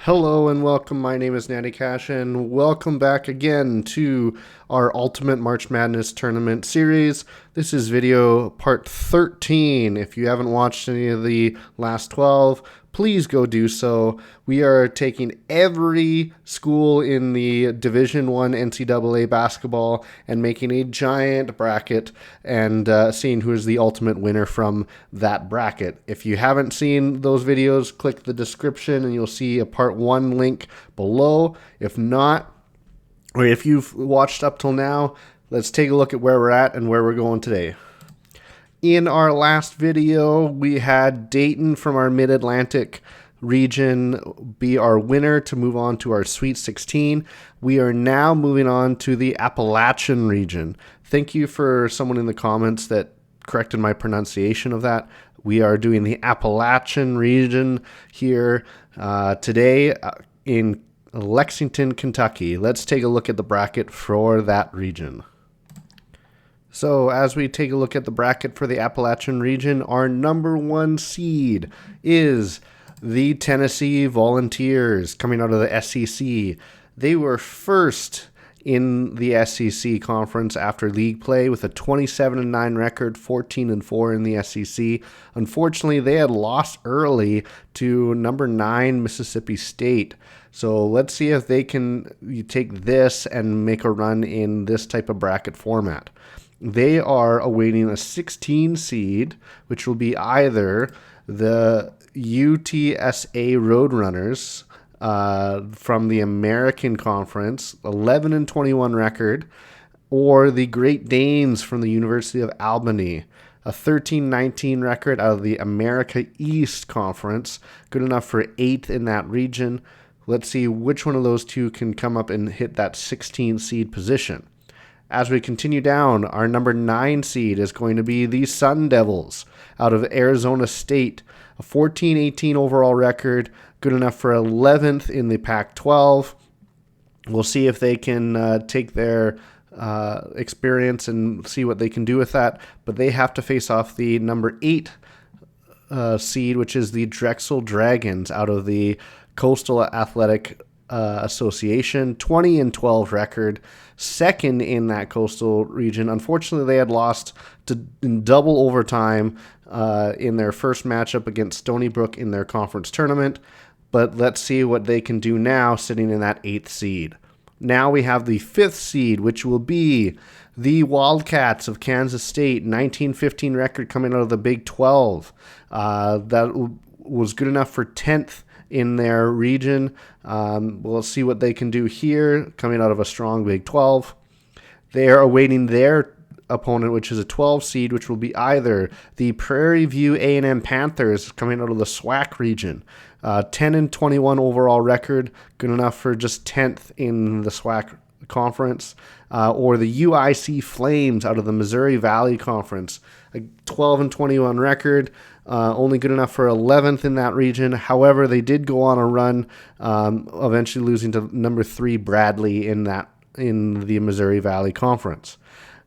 Hello and welcome. My name is Natty Cash, and welcome back again to our Ultimate March Madness Tournament series. This is video part 13. If you haven't watched any of the last 12, please go do so. We are taking every school in the Division I NCAA basketball and making a giant bracket and seeing who is the ultimate winner from that bracket. If you haven't seen those videos, click the description and you'll see a part 1 link below. If not, or if you've watched up till now, let's take a look at where we're at and where we're going today. In our last video, we had Dayton from our Mid-Atlantic region be our winner to move on to our Sweet 16. We are now moving on to the Appalachian region. Thank you for someone in the comments that corrected my pronunciation of that. We are doing the Appalachian region here today in Lexington, Kentucky. Let's take a look at the bracket for that region. So as we take a look at the bracket for the Appalachian region, our number 1 seed is the Tennessee Volunteers coming out of the SEC. They were first in the SEC conference after league play with a 27-9 record, 14-4 in the SEC. Unfortunately, they had lost early to number 9 Mississippi State. So let's see if they can take this and make a run in this type of bracket format. They are awaiting a 16 seed, which will be either the UTSA Roadrunners from the American Conference, 11-21 record, or the Great Danes from the University of Albany, a 13-19 record out of the America East Conference, good enough for 8th in that region. Let's see which one of those two can come up and hit that 16 seed position. As we continue down, our number 9 seed is going to be the Sun Devils out of Arizona State, a 14-18 overall record, good enough for 11th in the Pac-12. We'll see if they can take their experience and see what they can do with that, but they have to face off the number 8 seed, which is the Drexel Dragons out of the Coastal Athletic Association, 20-12 record, second in that coastal region. Unfortunately, they had lost in double overtime in their first matchup against Stony Brook in their conference tournament. But let's see what they can do now, sitting in that 8th seed. Now we have the 5th seed, which will be the Wildcats of Kansas State, 19-15 record coming out of the Big 12. That was good enough for 10th in their region. We'll see what they can do here, coming out of a strong Big 12. They are awaiting their opponent, which is a 12 seed, which will be either the Prairie View A&M Panthers coming out of the SWAC region. 10-21 overall record, good enough for just 10th in the SWAC conference, or the UIC Flames out of the Missouri Valley Conference, a 12-21 record, only good enough for 11th in that region. However, they did go on a run, eventually losing to number 3 Bradley in the Missouri Valley Conference.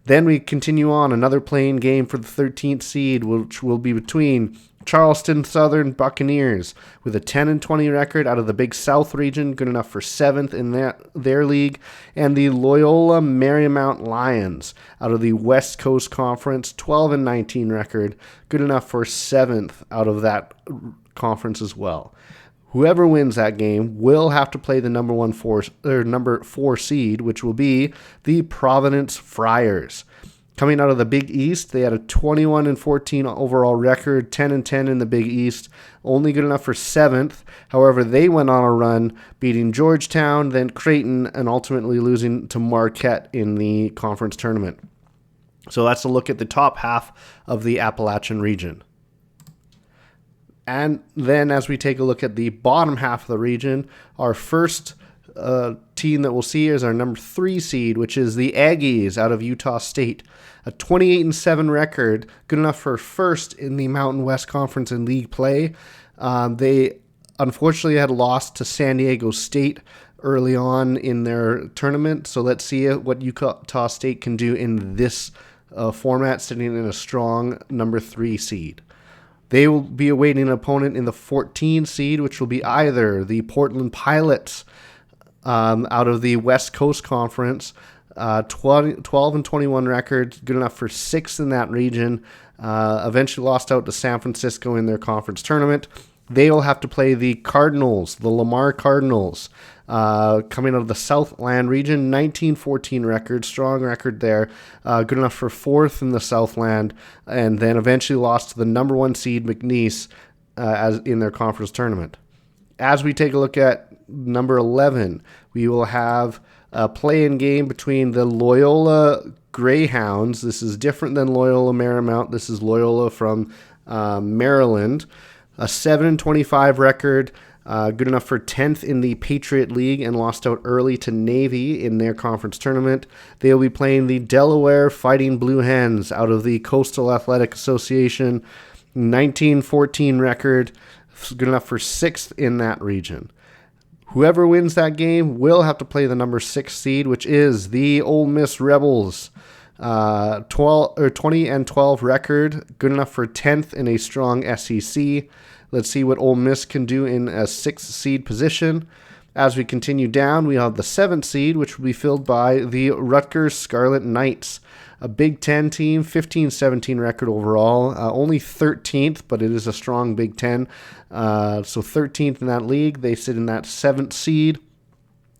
Then we continue on another playing game for the 13th seed, which will be between Charleston Southern Buccaneers with a 10-20 record out of the Big South region, good enough for 7th in their league, and the Loyola Marymount Lions out of the West Coast Conference, 12-19 record, good enough for 7th out of that conference as well. Whoever wins that game will have to play the number 4 seed, which will be the Providence Friars. Coming out of the Big East, they had a 21-14 overall record, 10-10 in the Big East, only good enough for 7th. However, they went on a run, beating Georgetown, then Creighton, and ultimately losing to Marquette in the conference tournament. So that's a look at the top half of the Appalachian region. And then as we take a look at the bottom half of the region, our first team that we'll see is our number 3 seed, which is the Aggies out of Utah State. A 28-7 record, good enough for first in the Mountain West Conference in league play. They unfortunately had lost to San Diego State early on in their tournament. So let's see what Utah State can do in this format, sitting in a strong number 3 seed. They will be awaiting an opponent in the 14 seed, which will be either the Portland Pilots out of the West Coast Conference, 12 and 21 record, good enough for 6th in that region. Eventually lost out to San Francisco in their conference tournament. They will have to play the Cardinals, the Lamar Cardinals, coming out of the Southland region, 19-14 record, strong record there, good enough for 4th in the Southland, and then eventually lost to the number 1 seed McNeese as in their conference tournament. As we take a look at number 11, we will have a play-in game between the Loyola Greyhounds. This is different than Loyola Marymount. This is Loyola from Maryland. A 7-25 record, good enough for 10th in the Patriot League, and lost out early to Navy in their conference tournament. They will be playing the Delaware Fighting Blue Hens out of the Coastal Athletic Association. 19-14 record, good enough for 6th in that region. Whoever wins that game will have to play the number 6 seed, which is the Ole Miss Rebels. 20-12 record, good enough for 10th in a strong SEC. Let's see what Ole Miss can do in a 6th seed position. As we continue down, we have the 7th seed, which will be filled by the Rutgers Scarlet Knights, a Big Ten team, 15-17 record overall, only 13th, but it is a strong Big Ten. So 13th in that league. They sit in that 7th seed.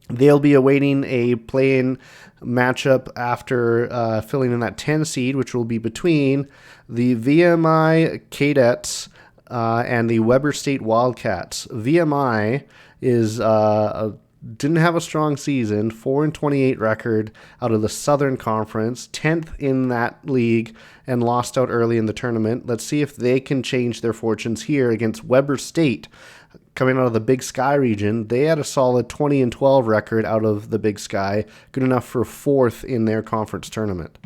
They'll be awaiting a play-in matchup after filling in that 10 seed, which will be between the VMI Cadets and the Weber State Wildcats. VMI is didn't have a strong season, 4-28 record out of the Southern Conference, 10th in that league, and lost out early in the tournament. Let's see if they can change their fortunes here against Weber State. Coming out of the Big Sky region, they had a solid 20-12 record out of the Big Sky, good enough for 4th in their conference tournament.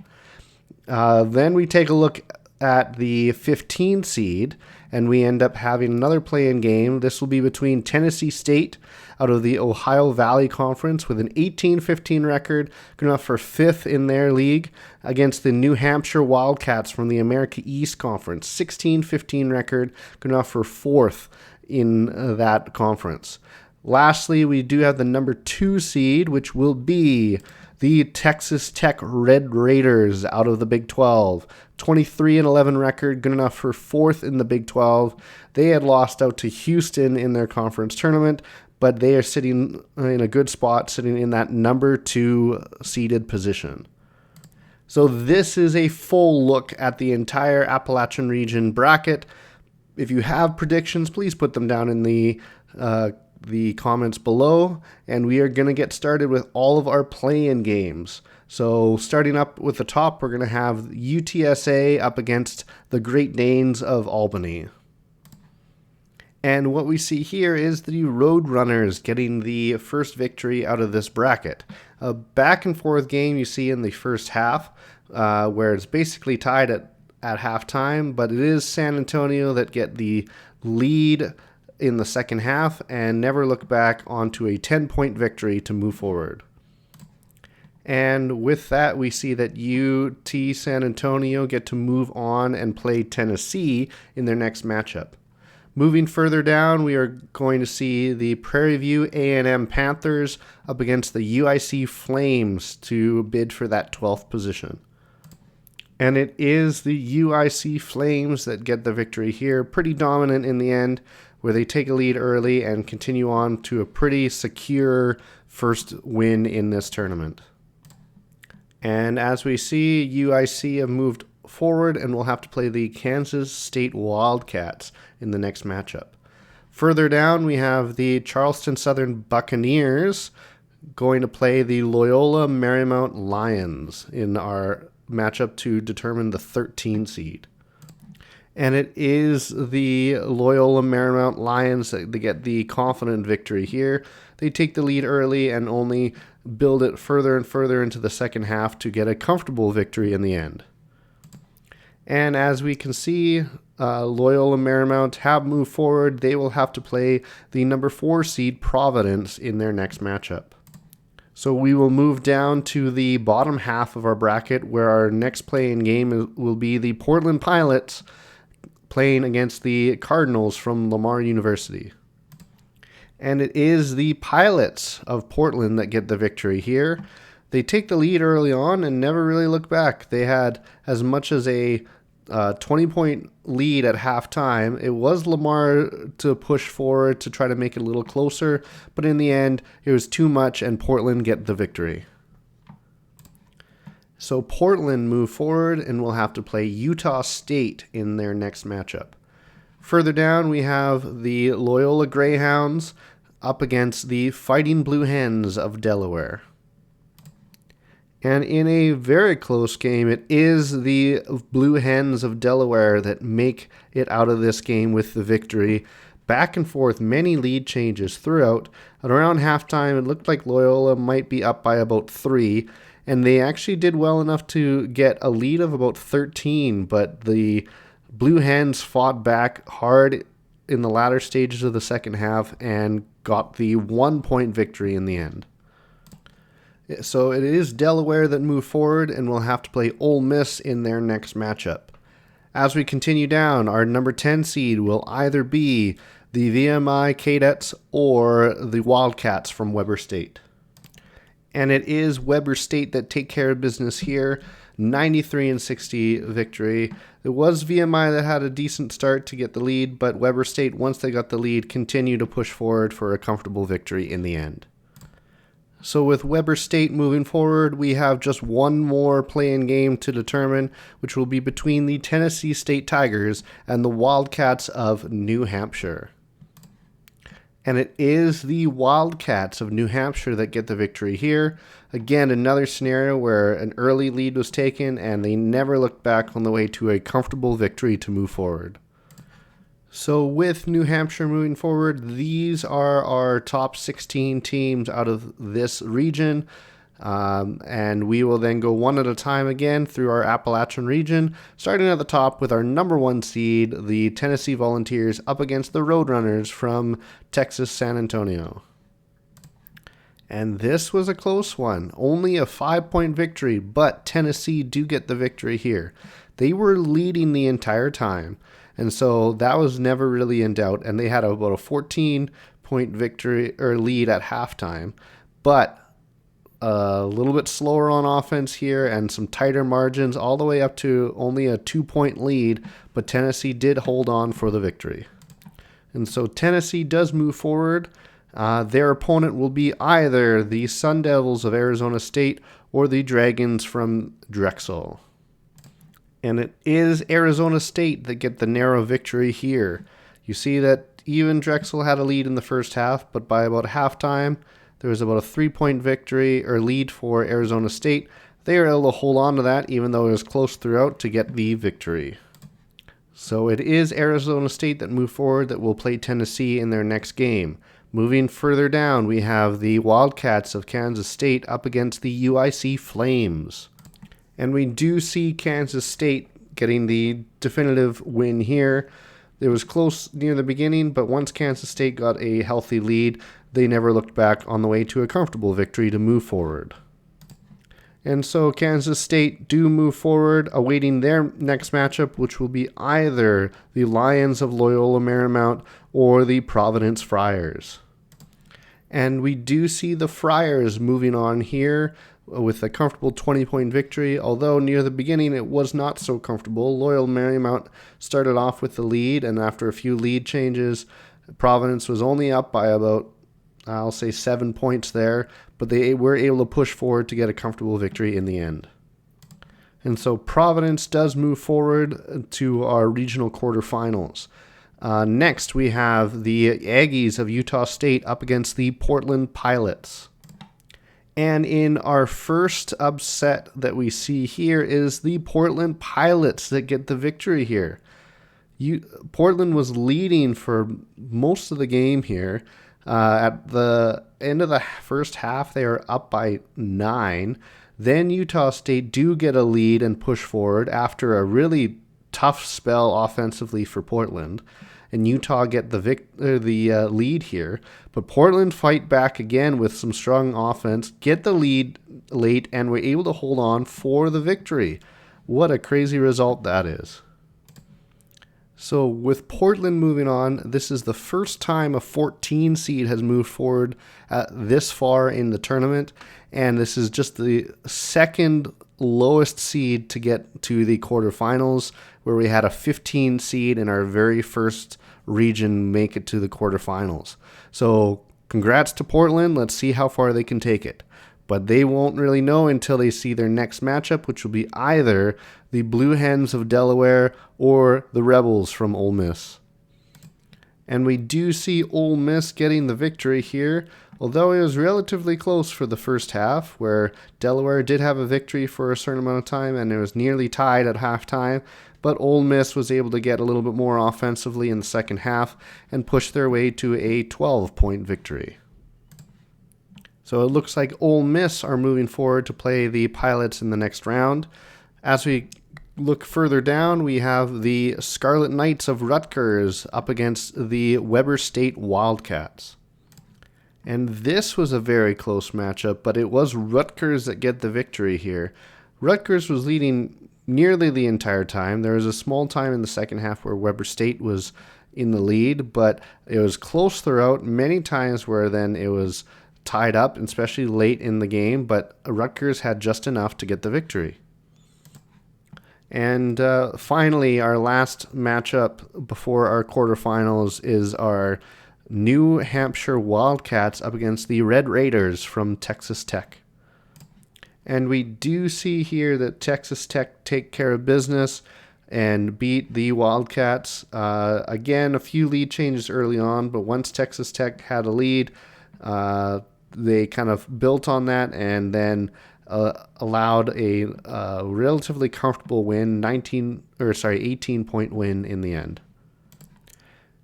Then we take a look at the 15 seed, and we end up having another play-in game. This will be between Tennessee State out of the Ohio Valley Conference with an 18-15 record, good enough for 5th in their league, against the New Hampshire Wildcats from the America East Conference, 16-15 record, good enough for 4th in that conference. Lastly, we do have the number 2 seed, which will be the Texas Tech Red Raiders out of the Big 12. 23-11 record, good enough for 4th in the Big 12. They had lost out to Houston in their conference tournament, but they are sitting in a good spot, sitting in that number 2 seeded position. So this is a full look at the entire Appalachian region bracket. If you have predictions, please put them down in the comments below, and we are going to get started with all of our play-in games. So starting up with the top, we're going to have UTSA up against the Great Danes of Albany. And what we see here is the Roadrunners getting the first victory out of this bracket. A back and forth game you see in the first half, where it's basically tied at halftime, but it is San Antonio that get the lead in the second half and never look back onto a 10-point victory to move forward. And with that, we see that UT San Antonio get to move on and play Tennessee in their next matchup. Moving further down, we are going to see the Prairie View A&M Panthers up against the UIC Flames to bid for that 12th position. And it is the UIC Flames that get the victory here, pretty dominant in the end, where they take a lead early and continue on to a pretty secure first win in this tournament. And as we see, UIC have moved forward and will have to play the Kansas State Wildcats in the next matchup. Further down, we have the Charleston Southern Buccaneers going to play the Loyola Marymount Lions in our matchup to determine the 13 seed. And it is the Loyola Marymount Lions that they get the confident victory here. They take the lead early and only build it further and further into the second half to get a comfortable victory in the end. And as we can see, Loyola Marymount have moved forward. They will have to play the number 4 seed Providence in their next matchup. So we will move down to the bottom half of our bracket, where our next play-in game will be the Portland Pilots playing against the Cardinals from Lamar University. And it is the Pilots of Portland that get the victory here. They take the lead early on and never really look back. They had as much as a 20-point lead at halftime. It was Lamar to push forward to try to make it a little closer, but in the end, it was too much and Portland get the victory. So Portland move forward and will have to play Utah State in their next matchup. Further down, we have the Loyola Greyhounds up against the Fighting Blue Hens of Delaware. And in a very close game, it is the Blue Hens of Delaware that make it out of this game with the victory. Back and forth, many lead changes throughout. And around halftime, it looked like Loyola might be up by about 3. And they actually did well enough to get a lead of about 13. But the Blue Hens fought back hard in the latter stages of the second half and got the 1-point victory in the end. So it is Delaware that move forward and will have to play Ole Miss in their next matchup. As we continue down, our number 10 seed will either be the VMI Cadets or the Wildcats from Weber State. And it is Weber State that take care of business here. 93-60 victory. It was VMI that had a decent start to get the lead, but Weber State, once they got the lead, continued to push forward for a comfortable victory in the end. So with Weber State moving forward, we have just one more play-in game to determine, which will be between the Tennessee State Tigers and the Wildcats of New Hampshire. And it is the Wildcats of New Hampshire that get the victory here. Again, another scenario where an early lead was taken and they never looked back on the way to a comfortable victory to move forward. So with New Hampshire moving forward, these are our top 16 teams out of this region. And we will then go one at a time again through our Appalachian region, starting at the top with our number 1 seed, the Tennessee Volunteers, up against the Roadrunners from Texas San Antonio. And this was a close one, only a 5-point victory, but Tennessee do get the victory here. They were leading the entire time, and so that was never really in doubt, and they had about a 14-point victory or lead at halftime, but a little bit slower on offense here and some tighter margins all the way up to only a 2-point lead, but Tennessee did hold on for the victory. And so Tennessee does move forward. Their opponent will be either the Sun Devils of Arizona State or the Dragons from Drexel. And it is Arizona State that get the narrow victory here. You see that even Drexel had a lead in the first half, but by about halftime, there was about a 3-point victory or lead for Arizona State. They were able to hold on to that, even though it was close throughout, to get the victory. So it is Arizona State that move forward that will play Tennessee in their next game. Moving further down, we have the Wildcats of Kansas State up against the UIC Flames. And we do see Kansas State getting the definitive win here. It was close near the beginning, but once Kansas State got a healthy lead, they never looked back on the way to a comfortable victory to move forward. And so Kansas State do move forward, awaiting their next matchup, which will be either the Lions of Loyola Marymount or the Providence Friars. And we do see the Friars moving on here with a comfortable 20-point victory, although near the beginning it was not so comfortable. Loyola Marymount started off with the lead, and after a few lead changes, Providence was only up by about, I'll say, 7 points there, but they were able to push forward to get a comfortable victory in the end. And so Providence does move forward to our regional quarterfinals. Next, we have the Aggies of Utah State up against the Portland Pilots. And in our first upset that we see here is the Portland Pilots that get the victory here. Portland was leading for most of the game here. At the end of the first half, they are up by 9. Then Utah State do get a lead and push forward after a really tough spell offensively for Portland. And Utah get the lead here. But Portland fight back again with some strong offense, get the lead late, and were able to hold on for the victory. What a crazy result that is. So with Portland moving on, this is the first time a 14 seed has moved forward this far in the tournament, and this is just the second lowest seed to get to the quarterfinals, where we had a 15 seed in our very first region make it to the quarterfinals. So congrats to Portland. Let's see how far they can take it. But they won't really know until they see their next matchup, which will be either the Blue Hens of Delaware or the Rebels from Ole Miss. And we do see Ole Miss getting the victory here, although it was relatively close for the first half, where Delaware did have a victory for a certain amount of time, and it was nearly tied at halftime. But Ole Miss was able to get a little bit more offensively in the second half and push their way to a 12-point victory. So it looks like Ole Miss are moving forward to play the Pilots in the next round. As we look further down, we have the Scarlet Knights of Rutgers up against the Weber State Wildcats. And this was a very close matchup, but it was Rutgers that get the victory here. Rutgers was leading nearly the entire time. There was a small time in the second half where Weber State was in the lead, but it was close throughout, many times where then it was tied up, especially late in the game, but Rutgers had just enough to get the victory. And finally, our last matchup before our quarterfinals is our New Hampshire Wildcats up against the Red Raiders from Texas Tech. And we do see here that Texas Tech take care of business and beat the Wildcats. Again, a few lead changes early on, but once Texas Tech had a lead, they kind of built on that and then allowed a relatively comfortable win, 18-point win in the end.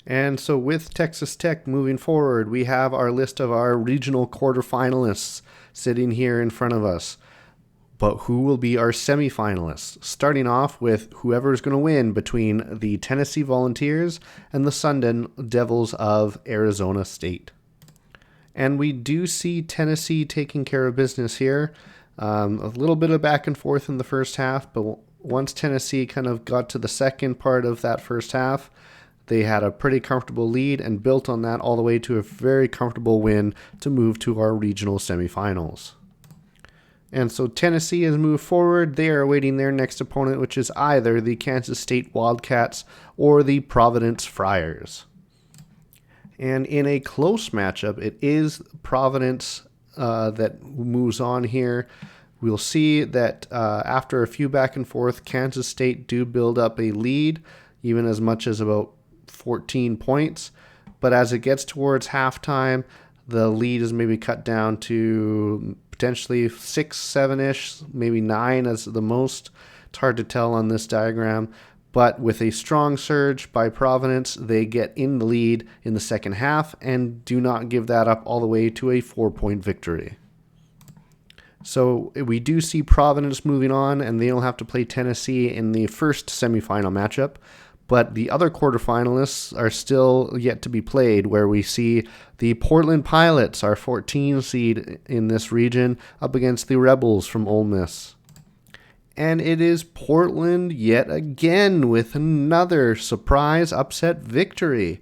And so with Texas Tech moving forward, we have our list of our regional quarterfinalists sitting here in front of us. But who will be our semifinalists? Starting off with whoever is going to win between the Tennessee Volunteers and the Sun Devils of Arizona State. And we do see Tennessee taking care of business here. A little bit of back and forth in the first half, but once Tennessee kind of got to the second part of that first half, they had a pretty comfortable lead and built on that all the way to a very comfortable win to move to our regional semifinals. And so Tennessee has moved forward. They are awaiting their next opponent, which is either the Kansas State Wildcats or the Providence Friars. And in a close matchup, it is Providence that moves on here. We'll see that after a few back and forth, Kansas State do build up a lead, even as much as about 14 points. But as it gets towards halftime, the lead is maybe cut down to potentially 6, 7-ish, maybe 9 as the most. It's hard to tell on this diagram. But with a strong surge by Providence, they get in the lead in the second half and do not give that up all the way to a 4-point victory. So we do see Providence moving on, and they'll have to play Tennessee in the first semifinal matchup. But the other quarterfinalists are still yet to be played, where we see the Portland Pilots, our 14 seed in this region, up against the Rebels from Ole Miss. And it is Portland yet again with another surprise upset victory.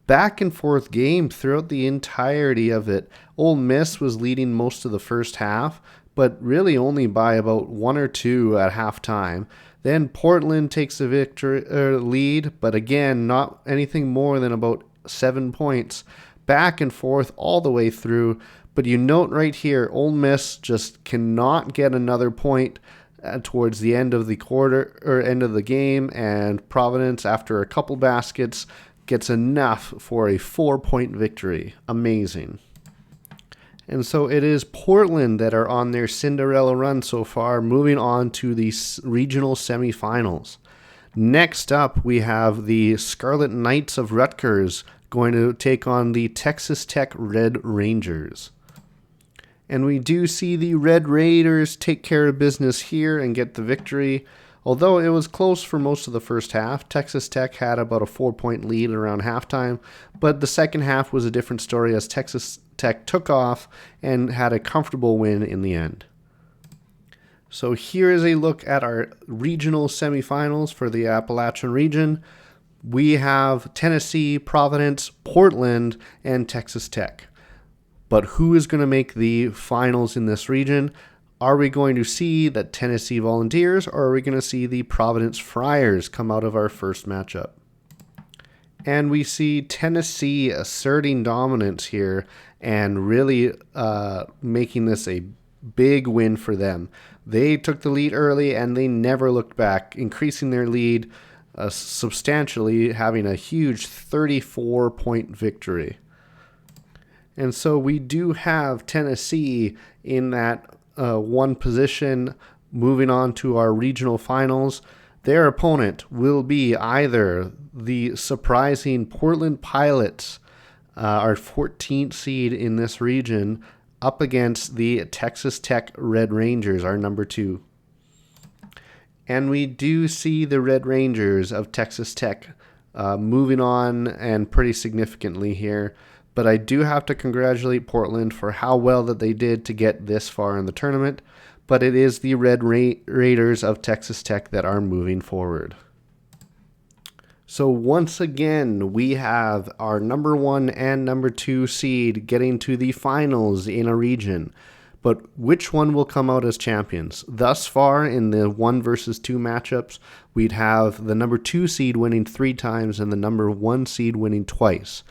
Back and forth game throughout the entirety of it. Ole Miss was leading most of the first half, but really only by about 1 or 2 at halftime. Then Portland takes the lead, but again, not anything more than about 7 points. Back and forth all the way through. But you note right here, Ole Miss just cannot get another point towards the end of the quarter or end of the game, and Providence, after a couple baskets, gets enough for a 4-point victory. Amazing. And so it is Portland that are on their Cinderella run so far, moving on to the regional semifinals. Next up, we have the Scarlet Knights of Rutgers going to take on the Texas Tech Red Rangers. And we do see the Red Raiders take care of business here and get the victory. Although it was close for most of the first half, Texas Tech had about a 4-point lead around halftime, but the second half was a different story as Texas Tech took off and had a comfortable win in the end. So here is a look at our regional semifinals for the Appalachian region. we have Tennessee, Providence, Portland, and Texas Tech. But who is going to make the finals in this region? Are we going to see the Tennessee Volunteers, or are we going to see the Providence Friars come out of our first matchup? And we see Tennessee asserting dominance here and really making this a big win for them. They took the lead early and they never looked back, increasing their lead substantially, having a huge 34-point victory. And so we do have Tennessee in that one position, moving on to our regional finals. Their opponent will be either the surprising Portland Pilots, our 14th seed in this region, up against the Texas Tech Red Rangers, our number 2. And we do see the Red Rangers of Texas Tech moving on, and pretty significantly here. But I do have to congratulate Portland for how well that they did to get this far in the tournament. But it is the Red Raiders of Texas Tech that are moving forward. So once again, we have our number 1 and number 2 seed getting to the finals in a region. But which one will come out as champions? Thus far in the 1 versus 2 matchups, we'd have the number 2 seed winning 3 times and the number 1 seed winning twice.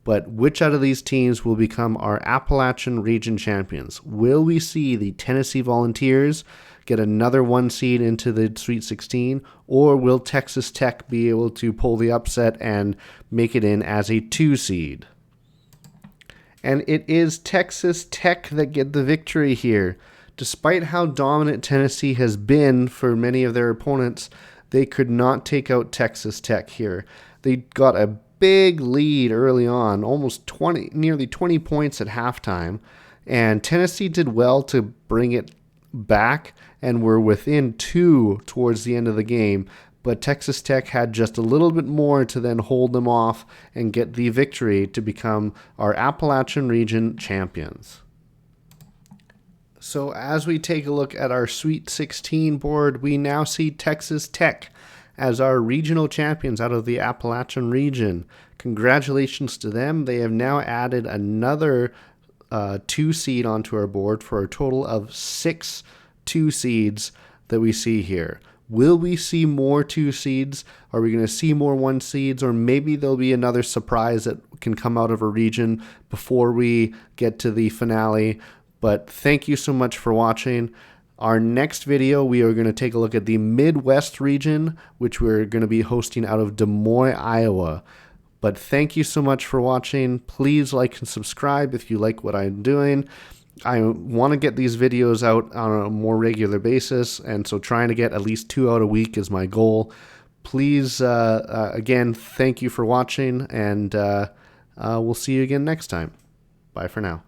But which out of these teams will become our Appalachian region champions? Will we see the Tennessee Volunteers get another 1 seed into the Sweet 16, or will Texas Tech be able to pull the upset and make it in as a 2 seed? And it is Texas Tech that get the victory here. Despite how dominant Tennessee has been for many of their opponents, they could not take out Texas Tech here. They got a big lead early on, nearly 20 points at halftime, and Tennessee did well to bring it back and were within 2 towards the end of the game, but Texas Tech had just a little bit more to then hold them off and get the victory to become our Appalachian region champions. So as we take a look at our Sweet 16 board, we now see Texas Tech as our regional champions out of the Appalachian region. Congratulations to them. They have now added another 2 seed onto our board for a total of 6 2 seeds that we see here. Will we see more 2 seeds? Are we going to see more 1 seeds? Or maybe there'll be another surprise that can come out of a region before we get to the finale. But thank you so much for watching. Our next video, we are going to take a look at the Midwest region, which we're going to be hosting out of Des Moines, Iowa. But thank you so much for watching. Please like and subscribe if you like what I'm doing. I want to get these videos out on a more regular basis, and so trying to get at least 2 out a week is my goal. Please, again, thank you for watching, and we'll see you again next time. Bye for now.